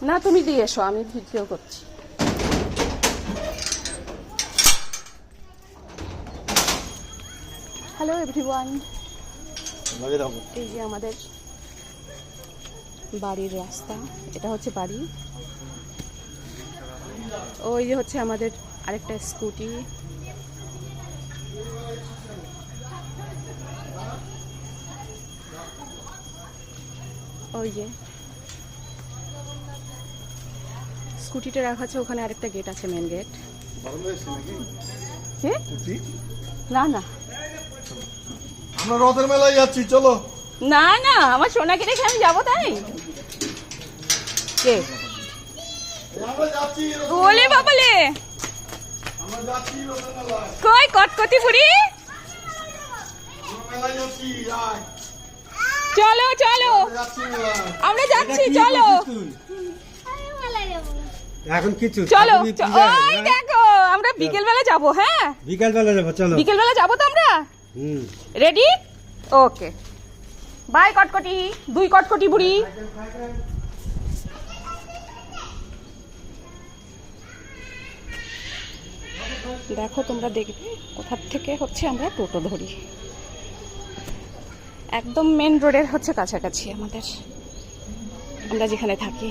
না তুমি দিয়ে এসো, আমি ভিডিও করছি। হ্যালো এভরিওয়ান, এই যে আমাদের বাড়ির রাস্তা, এটা হচ্ছে বাড়ি। ওই যে হচ্ছে আমাদের আরেকটা স্কুটি। ওই যে স্কুটিটা রাখা আছে ওখানে, আরেকটা গেট আছে, মেন গেট। না না, আমরা রথের মেলায় যাচ্ছি, চলো। না না, আমার সোনাকে রেখে আমি যাবো তাই? কে আমরা যাচ্ছি বলে বাবলে, আমরা যাচ্ছি রথের মেলায়। কই কটকটি বুড়ি? মেলায় যাচ্ছি, আয়। চলো চলো, যাচ্ছি মেলায়। আমরা যাচ্ছি, চলো এখন কিছু চলো। ওই দেখো, আমরা বিকেল বেলা যাবো। হ্যাঁ বিকাল বেলা যাবো, চলো। বিকেল বেলা যাবো তো আমরা। রেডি? ওকে, বাই কটকটি, দুই কটকটি বুড়ি। দেখো তোমরা দেখবে কোথার থেকে হচ্ছে আমরা টোটো ধরি। একদম মেন রোডের হচ্ছে কাছাকাছি আমাদের, আমরা যেখানে থাকি।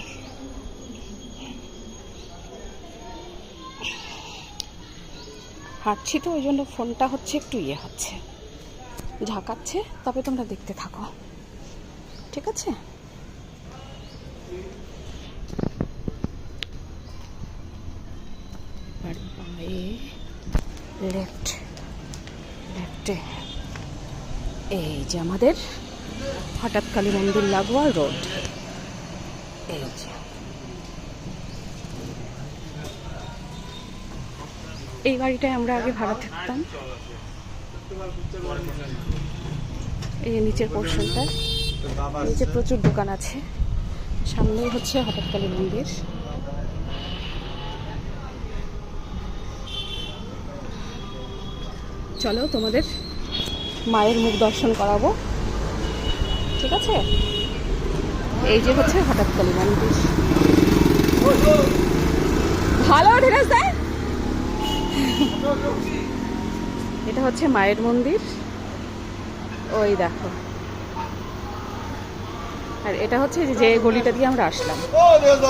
হাঁটছি তো ওই জন্য ফোনটা হচ্ছে একটু ইয়ে হচ্ছে, ঝাঁকাচ্ছে। তবে তোমরা দেখতে থাকো, ঠিক আছে? লেফটে এই যে আমাদের হঠাৎ কালী মন্দির লাগোয়া রোড। এই যে এই বাড়িটায় আমরা আগে ভাড়া থাকতাম। এই যে নিচের পোর্শনটা, নিচে প্রচুর দোকান আছে, সামনেই হচ্ছে হঠাৎ কালী মন্দির। চলো তোমাদের মায়ের মুখ দর্শন করাবো, ঠিক আছে? এই যে হচ্ছে হঠাৎ কালী মন্দির। ভালো ধীরাজ দা, এটা হচ্ছে মায়ের মন্দির। ওই দেখো, আর এটা হচ্ছে যে গলিটা দিয়ে আমরা আসলাম।